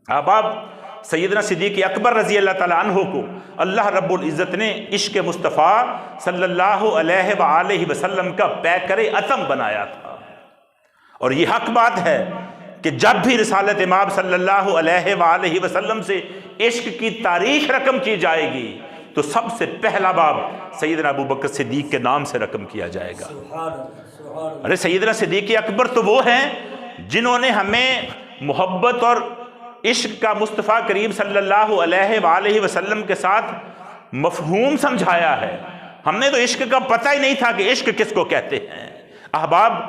अहबाब, सैयदना सिद्दीक़ अकबर रज़ी अल्लाह ताला अन्हो को अल्लाह रब्बुल इज़्ज़त ने इश्क़ मुस्तफ़ा सल्लल्लाहु अलैहि वसल्लम का पैकर अतम बनाया था। और ये हक बात है कि जब भी रिसालत इमाम सल्लल्लाहु अलैहि वसल्लम से इश्क़ की तारीख़ रकम की जाएगी तो सबसे पहला बाब सैयदना अबू बकर सिद्दीक़ के नाम से रकम किया जाएगा। अरे सैयदना सिद्दीक़ अकबर तो वो हैं जिन्होंने हमें मोहब्बत और इश्क का मुस्तफ़ा करीम सल्लल्लाहु अलैहि वसल्लम के साथ मफ़हूम समझाया है। हमने तो इश्क का पता ही नहीं था कि इश्क किसको कहते हैं। अहबाब,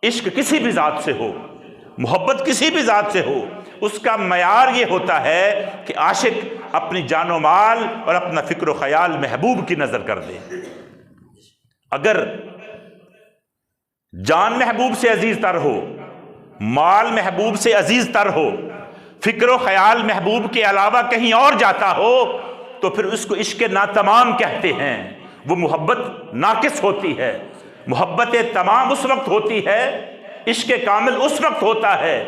इश्क किसी भी ज़ात से हो, मोहब्बत किसी भी ज़ात से हो, उसका मयार ये होता है कि आशिक अपनी जानो माल और अपना फ़िक्र व ख़याल महबूब की नज़र कर दे। अगर जान महबूब से अजीज़ तर हो, माल महबूब से अजीज़ तर हो, फ़िक्र व ख़याल महबूब के अलावा कहीं और जाता हो तो फिर उसको इश्क नातमाम कहते हैं। वो मोहब्बत नाकिस होती है। मोहब्बत तमाम उस वक्त होती है, इश्क कामिल उस वक्त होता है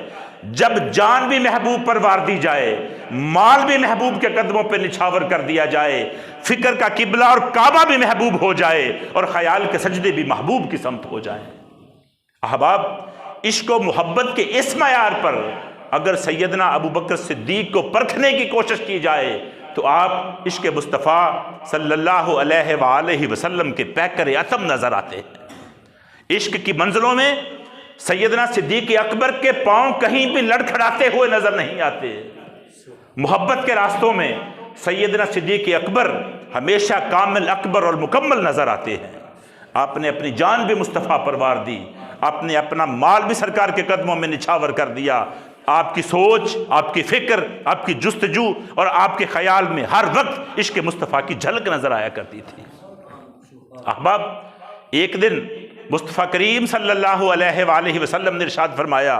जब जान भी महबूब पर वार दी जाए, माल भी महबूब के कदमों पर निछावर कर दिया जाए, फ़िक्र का किबला और काबा भी महबूब हो जाए और ख़याल के सजदे भी महबूब की समत हो जाए। अहबाब, इश्क व मोहब्बत के इस मयार पर अगर सैयदना अबू बकर सिद्दीक़ को परखने की कोशिश की जाए तो आप इश्क मुस्तफ़ा सल्लल्लाहु अलैहि वसल्लम के पैकर अतम नज़र आते हैं। इश्क की मंजिलों में सैयदना सिद्दीक़ अकबर के पांव कहीं भी लड़खड़ाते हुए नज़र नहीं आते। मोहब्बत के रास्तों में सैयदना सिद्दीक़ अकबर हमेशा कामिल, अकबर और मुकम्मल नज़र आते हैं। आपने अपनी जान भी मुस्तफ़ा पर वार दी, आपने अपना माल भी सरकार के कदमों में निछावर कर दिया। आपकी सोच, आपकी फ़िक्र, आपकी जुस्तजू और आपके ख़याल में हर वक्त इश्क मुस्तफ़ा की झलक नज़र आया करती थी। अहबाब, एक दिन मुस्तफ़ा करीम सल्लल्लाहु अलैहि वसल्लम ने इरशाद फरमाया,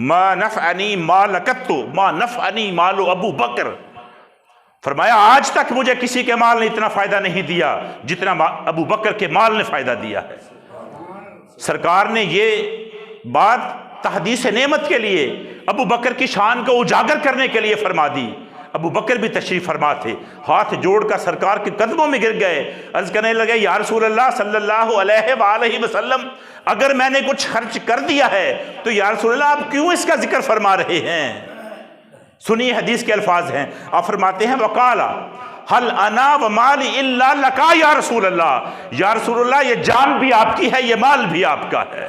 मा नफ़अनी मालकत्तु मा नफ़अनी मालु अबू बकर। फरमाया, आज तक मुझे किसी के माल ने इतना फ़ायदा नहीं दिया जितना अबू बकर के माल ने फ़ायदा दिया है। सरकार ने ये बात तहदीस नेमत के लिए, अबू बकर की शान को उजागर करने के लिए फरमा दी। अबू बकर भी तशरीफ़ फरमा थे, हाथ जोड़कर सरकार के कदमों में गिर गए, अर्ज़ करने लगे, या रसूल अल्लाह सल्लल्लाहु अलैहि वसल्लम, अगर मैंने कुछ खर्च कर दिया है तो या रसूल अल्लाह आप क्यों इसका जिक्र फरमा रहे हैं। सुनिए हदीस के अल्फाज हैं, आप फरमाते हैं, वकाला हल अना व माली इल्ला लका या रसूल अल्लाह, या रसूल अल्लाह ये जान भी आपकी है, ये माल भी आपका है।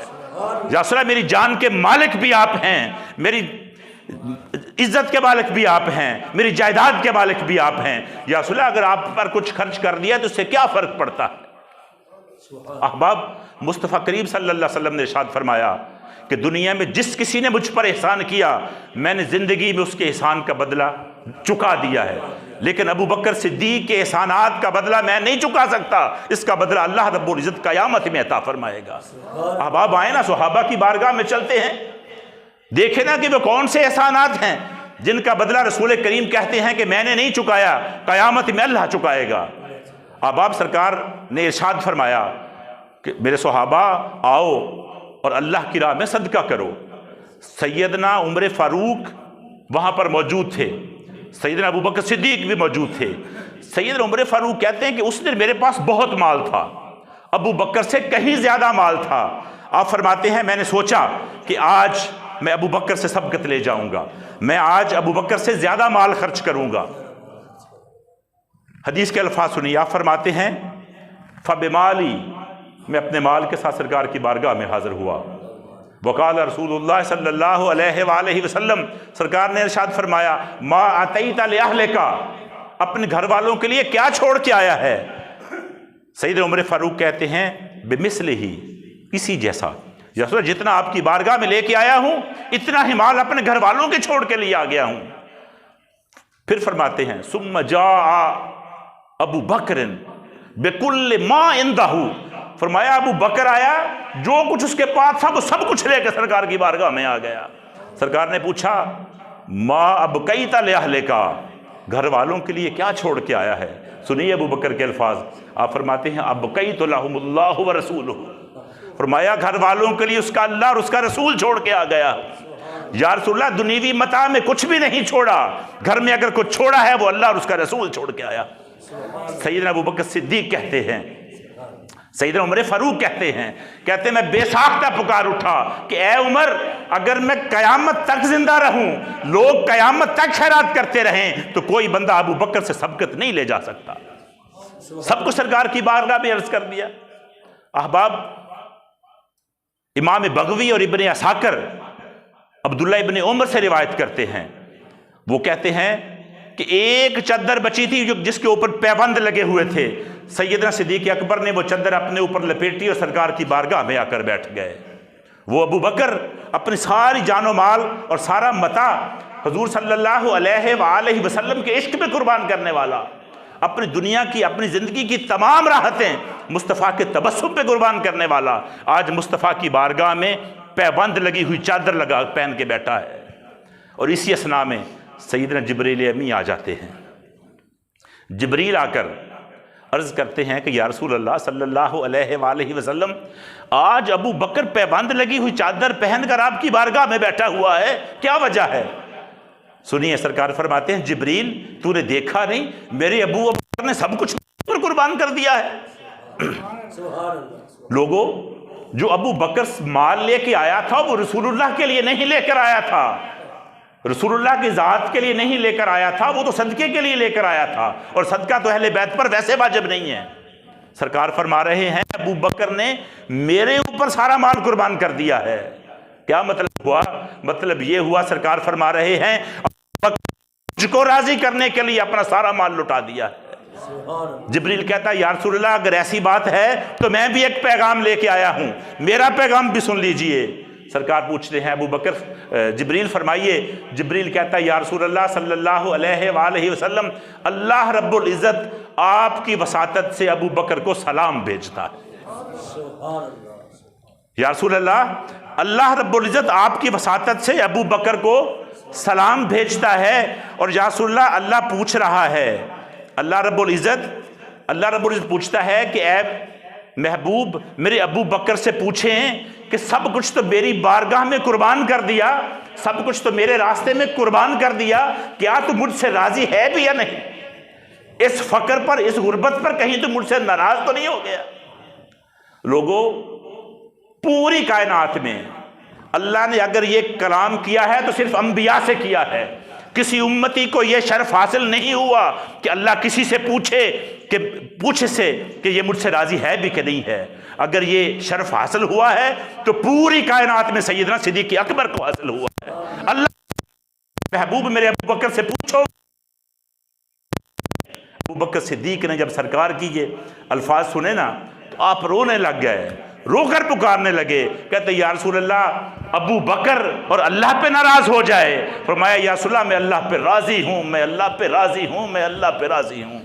या रसूल अल्लाह मेरी जान के मालिक भी आप हैं, मेरी इज्जत के मालिक भी आप हैं, मेरी जायदाद के मालिक भी आप हैं। या रसूल अल्लाह अगर आप पर कुछ खर्च कर दिया तो उससे क्या फ़र्क पड़ता है। अहबाब, मुस्तफ़ा करीम सल्लल्लाहु अलैहि वसल्लम ने इरशाद फरमाया कि दुनिया में जिस किसी ने मुझ पर एहसान किया मैंने ज़िंदगी में उसके एहसान का बदला चुका दिया है, लेकिन अबू बकर सिद्दीक़ के एहसानात का बदला मैं नहीं चुका सकता। इसका बदला अल्लाह रब्बुल इज़्ज़त क़यामत में अता फरमाएगा। अहबाब, आए ना सहाबा की बारगाह में चलते हैं, देखे ना कि वो कौन से एहसानात हैं जिनका बदला रसूल करीम कहते हैं कि मैंने नहीं चुकाया, क़यामत में अल्लाह चुकाएगा। अहबाब, सरकार ने इरशाद फरमाया कि मेरे सहाबा आओ और अल्लाह की राह में सदका करो। सैयदना उमर फ़ारूक वहाँ पर मौजूद थे, सैयदना अबू बकर सिद्दीक़ भी मौजूद थे। सैयदना उमर फ़ारूक कहते हैं कि उस दिन मेरे पास बहुत माल था, अबू बकर से कहीं ज़्यादा माल था। आप फरमाते हैं, मैंने सोचा कि आज मैं अबू बकर से सबकत ले जाऊंगा, मैं आज अबू बकर से ज़्यादा माल खर्च करूंगा। हदीस के अल्फाज सुनिए, आप फरमाते हैं, फ़बिमाली, मैं अपने माल के साथ सरकार की बारगाह में हाजिर हुआ। वक़ाल रसूलुल्लाह सल्लल्लाहु अलैहि वसल्लम, सरकार ने इरशाद फरमाया, मा अतैता लिअहलिका, अपने घर वालों के लिए क्या छोड़ के आया है। सैयद उमर फ़ारूक कहते हैं, बिमिस्लिही, इसी जैसा, रसूल जितना आपकी बारगाह में लेके आया हूं इतना ही माल अपने घर वालों के छोड़ के लिए आ गया हूं। फिर फरमाते हैं, सुम्मा जाआ अबू बकरिन बिकुल्ल मा इंदहू, फरमाया अबू बकर आया, जो कुछ उसके पास था वो सब कुछ लेकर सरकार की बारगाह में आ गया। सरकार ने पूछा, मा अबकैता लिअहलिका, घर वालों के लिए क्या छोड़ के आया है। सुनिए अबू बकर के अल्फाज, आप फरमाते हैं, अबकैतु लहुमुल्लाहु व रसूलुहु, फरमाया घर वालों के लिए उसका अल्लाह और उसका रसूल छोड़ के आ गया। یا رسول اللہ دنیوی متاع میں کچھ بھی نہیں چھوڑا، گھر میں اگر کچھ چھوڑا ہے وہ اللہ اور اس کا رسول چھوڑ کے آیا۔ سیدنا ابوبکر صدیق کہتے ہیں، سیدنا عمر فاروق کہتے ہیں میں بے ساختہ پکار اٹھا کہ اے عمر، اگر میں قیامت تک زندہ رہوں، لوگ قیامت تک خیرات کرتے رہیں، تو کوئی بندہ ابو بکر سے سبقت نہیں لے جا سکتا۔ سب کو سرکار کی بارگاہ میں عرض کر دیا۔ احباب، امام بغوی اور ابن عساکر عبداللہ ابن عمر سے روایت کرتے ہیں، وہ کہتے ہیں کہ ایک چادر بچی تھی جس کے اوپر پیبند لگے ہوئے تھے، سیدنا صدیق اکبر نے وہ چادر اپنے اوپر لپیٹی اور سرکار کی بارگاہ میں آ کر بیٹھ گئے۔ وہ ابو بکر اپنی ساری جان و مال اور سارا متاع حضور صلی اللہ علیہ وآلہ وسلم کے عشق میں قربان کرنے والا، اپنی دنیا کی، اپنی زندگی کی تمام راحتیں مصطفیٰ کے تبسم پہ قربان کرنے والا، آج مصطفیٰ کی بارگاہ میں پیبند لگی ہوئی چادر لگا پہن کے بیٹھا ہے۔ اور اسی اثناء میں سیدنا جبریل امی آ جاتے ہیں۔ جبریل آ کر عرض کرتے ہیں کہ یا رسول اللہ صلی اللہ علیہ وآلہ وسلم، آج ابو بکر پیبند لگی ہوئی چادر پہن کر آپ کی بارگاہ میں بیٹھا ہوا ہے، کیا وجہ ہے؟ سنیے، سرکار فرماتے ہیں جبریل، تو نے دیکھا نہیں میرے ابو بکر نے سب کچھ پر قربان کر دیا ہے۔ لوگوں، جو ابو بکر مال لے کے آیا تھا وہ رسول اللہ کے لیے نہیں لے کر آیا تھا، رسول اللہ کی ذات کے لیے نہیں لے کر آیا تھا، وہ تو صدقے کے لیے لے کر آیا تھا، اور صدقہ تو اہل بیت پر ویسے واجب نہیں ہے۔ سرکار فرما رہے ہیں ابو بکر نے میرے اوپر سارا مال قربان کر دیا ہے۔ کیا مطلب ہوا؟ مطلب یہ ہوا، سرکار فرما رہے ہیں مجھ کو راضی کرنے کے لیے اپنا سارا مال لٹا دیا ہے۔ جبریل کہتا ہے یا رسول اللہ، اگر ایسی بات ہے تو میں بھی ایک پیغام لے کے آیا ہوں، میرا پیغام بھی سن لیجئے۔ سرکار پوچھتے ہیں ابو بکر، جبریل فرمائیے۔ جبریل کہتا ہے یا رسول اللہ صلی اللہ علیہ وآلہ وسلم، اللہ رب العزت آپ کی وساطت سے ابو بکر کو سلام بھیجتا ہے۔ یا رسول اللہ، اللہ رب العزت آپ کی وساطت سے ابو بکر کو سلام بھیجتا ہے، اور یا رسول اللہ، اللہ پوچھ رہا ہے، اللہ رب العزت پوچھتا ہے کہ اے محبوب، میرے ابو بکر سے پوچھیں کہ سب کچھ تو میری بارگاہ میں قربان کر دیا، سب کچھ تو میرے راستے میں قربان کر دیا، کیا تو مجھ سے راضی ہے بھی یا نہیں؟ اس فقر پر، اس غربت پر کہیں تو مجھ سے ناراض تو نہیں ہو گیا؟ لوگوں، پوری کائنات میں اللہ نے اگر یہ کلام کیا ہے تو صرف انبیاء سے کیا ہے۔ کسی امتی کو یہ شرف حاصل نہیں ہوا کہ اللہ کسی سے پوچھے سے کہ یہ مجھ سے راضی ہے بھی کہ نہیں ہے۔ اگر یہ شرف حاصل ہوا ہے تو پوری کائنات میں سیدنا صدیق اکبر کو حاصل ہوا ہے۔ اللہ محبوب میرے ابو بکر سے پوچھو۔ ابو بکر صدیق نے جب سرکار کی یہ الفاظ سنے نا تو آپ رونے لگ گئے، رو کر پکارنے لگے، کہتے یا رسول اللہ، ابو بکر اور اللہ پہ ناراض ہو جائے۔ فرمایا یا رسول اللہ، میں اللہ پہ راضی ہوں، میں اللہ پہ راضی ہوں، میں اللہ پہ راضی ہوں۔